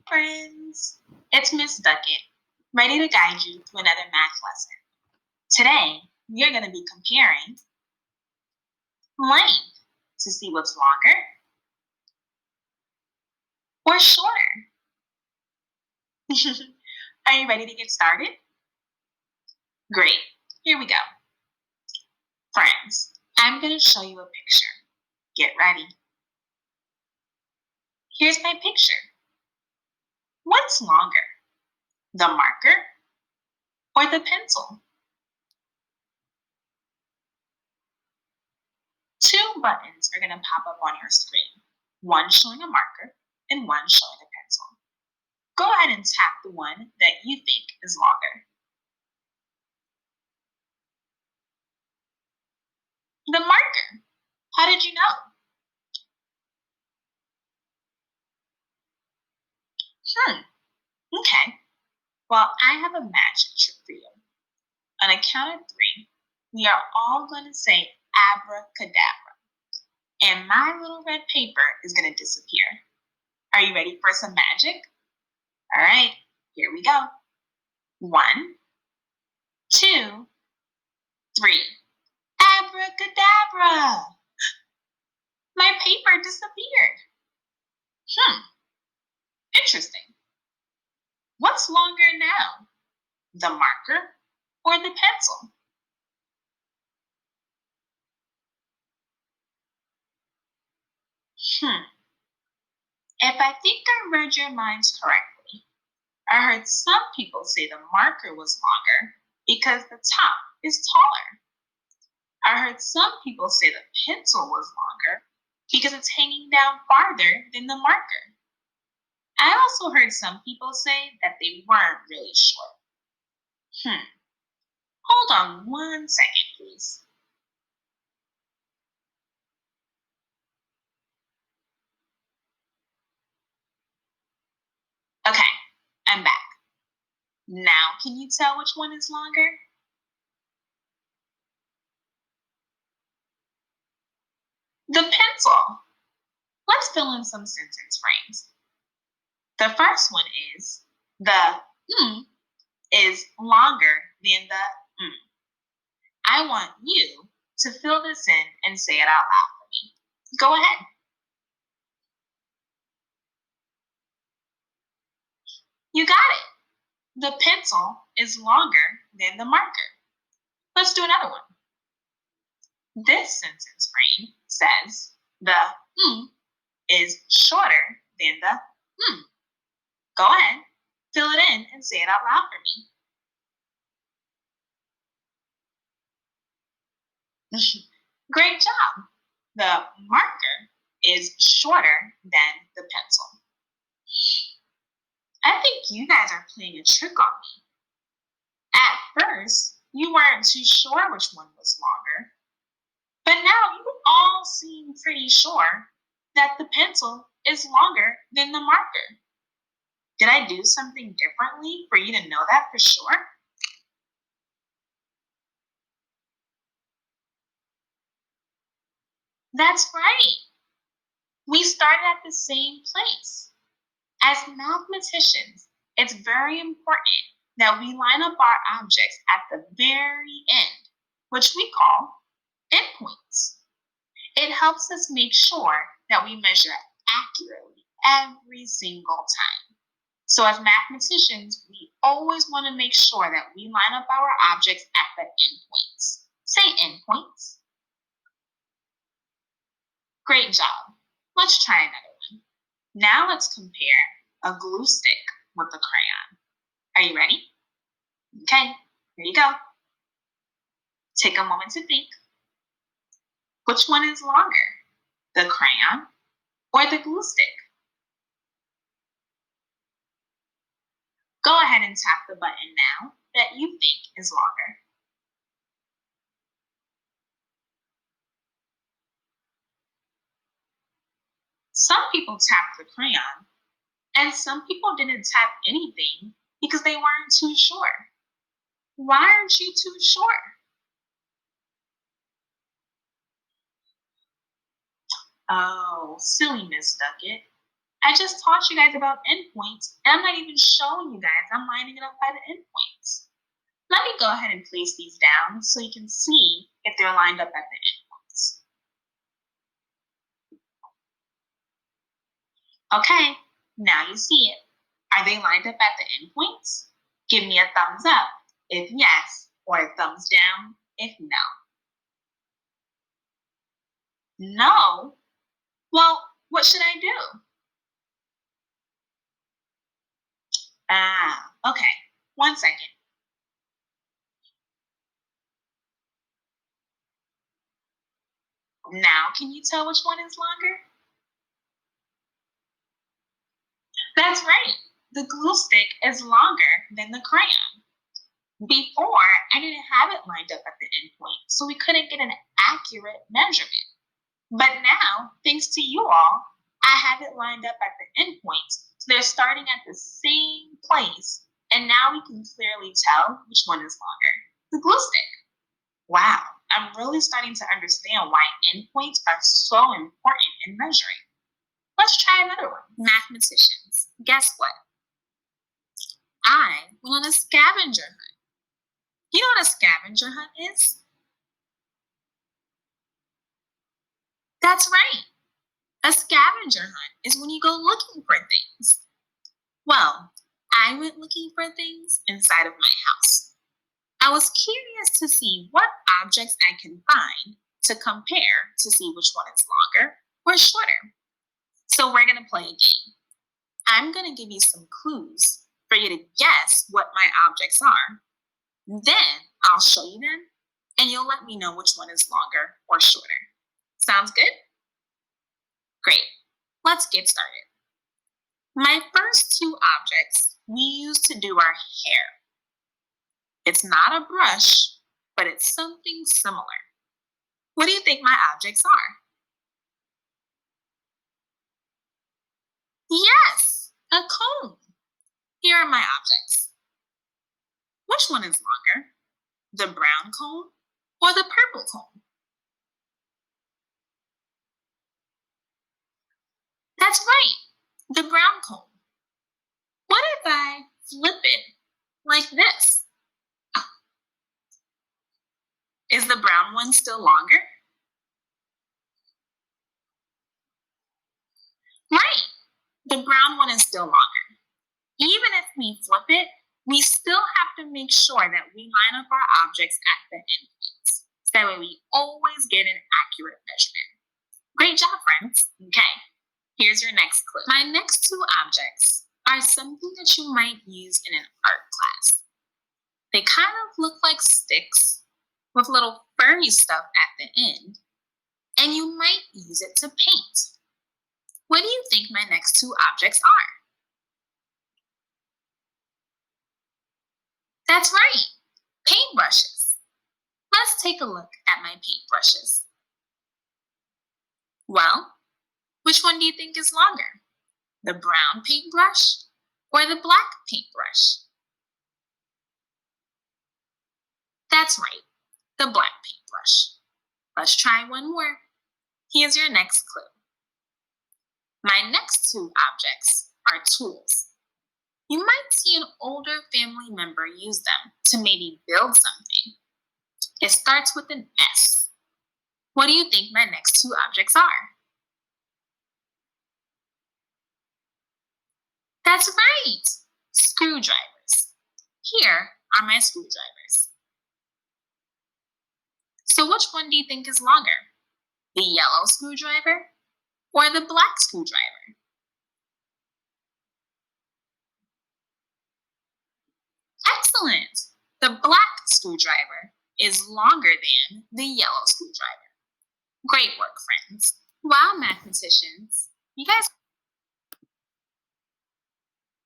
Friends. It's Miss Duckett, ready to guide you through another math lesson. Today, we are going to be comparing length to see what's longer or shorter. Are you ready to get started? Great. Here we go. Friends, I'm going to show you a picture. Get ready. Here's my picture. What's longer, the marker or the pencil? Two buttons are going to pop up on your screen, one showing a marker and one showing a pencil. Go ahead and tap the one that you think is longer. The marker. How did you know? Okay. Well, I have a magic trick for you. On a count of three, we are all going to say abracadabra. And my little red paper is going to disappear. Are you ready for some magic? All right, here we go. 1, 2, 3. Abracadabra! My paper disappeared. Interesting. What's longer now, the marker or the pencil? If I think I read your minds correctly, I heard some people say the marker was longer because the top is taller. I heard some people say the pencil was longer because it's hanging down farther than the marker. I also heard some people say that they weren't really sure. Hold on 1 second, please. Okay, I'm back. Now, can you tell which one is longer? The pencil. Let's fill in some sentence frames. The first one is the is longer than the mm. I want you to fill this in and say it out loud for me. Go ahead. You got it. The pencil is longer than the marker. Let's do another one. This sentence frame says the is shorter than the Go ahead, fill it in and say it out loud for me. Great job. The marker is shorter than the pencil. I think you guys are playing a trick on me. At first, you weren't too sure which one was longer, but now you all seem pretty sure that the pencil is longer than the marker. Did I do something differently for you to know that for sure? That's right. We started at the same place. As mathematicians, it's very important that we line up our objects at the very end, which we call endpoints. It helps us make sure that we measure accurately every single time. So as mathematicians, we always want to make sure that we line up our objects at the endpoints. Say endpoints. Great job. Let's try another one. Now let's compare a glue stick with a crayon. Are you ready? Okay, here you go. Take a moment to think. Which one is longer, the crayon or the glue stick? Go ahead and tap the button now that you think is longer. Some people tapped the crayon, and some people didn't tap anything because they weren't too sure. Why aren't you too sure? Oh, silly Miss Duckett. I just taught you guys about endpoints, and I'm not even showing you guys. I'm lining it up by the endpoints. Let me go ahead and place these down so you can see if they're lined up at the endpoints. Okay, now you see it. Are they lined up at the endpoints? Give me a thumbs up if yes, or a thumbs down if no. No? Well, what should I do? Okay. 1 second. Now, can you tell which one is longer? That's right. The glue stick is longer than the crayon. Before, I didn't have it lined up at the endpoint, so we couldn't get an accurate measurement. But now, thanks to you all, I have it lined up at the endpoints, so they're starting at the same place, and now we can clearly tell which one is longer. The glue stick. Wow, I'm really starting to understand why endpoints are so important in measuring. Let's try another one. Mathematicians, guess what? I went on a scavenger hunt. You know what a scavenger hunt is? That's right. A scavenger hunt is when you go looking for things. Well, I went looking for things inside of my house. I was curious to see what objects I can find to compare to see which one is longer or shorter. So we're going to play a game. I'm going to give you some clues for you to guess what my objects are. Then I'll show you them and you'll let me know which one is longer or shorter. Sounds good? Great. Let's get started. My first two objects we use to do our hair. It's not a brush, but it's something similar. What do you think my objects are? Yes, a comb. Here are my objects. Which one is longer? The brown comb or the purple comb? That's right, the brown comb. What if I flip it like this? Is the brown one still longer? Right, the brown one is still longer. Even if we flip it, we still have to make sure that we line up our objects at the endpoints. So that way we always get an accurate measurement. Great job, friends. Okay, here's your next clue. My next two objects are something that you might use in an art class. They kind of look like sticks with little furry stuff at the end, and you might use it to paint. What do you think my next two objects are? That's right, paintbrushes. Let's take a look at my paintbrushes. Well, which one do you think is longer? The brown paintbrush or the black paintbrush? That's right, the black paintbrush. Let's try one more. Here's your next clue. My next two objects are tools. You might see an older family member use them to maybe build something. It starts with an S. What do you think my next two objects are? That's right, screwdrivers. Here are my screwdrivers. So which one do you think is longer? The yellow screwdriver or the black screwdriver? Excellent! The black screwdriver is longer than the yellow screwdriver. Great work, friends. Wow, mathematicians. You guys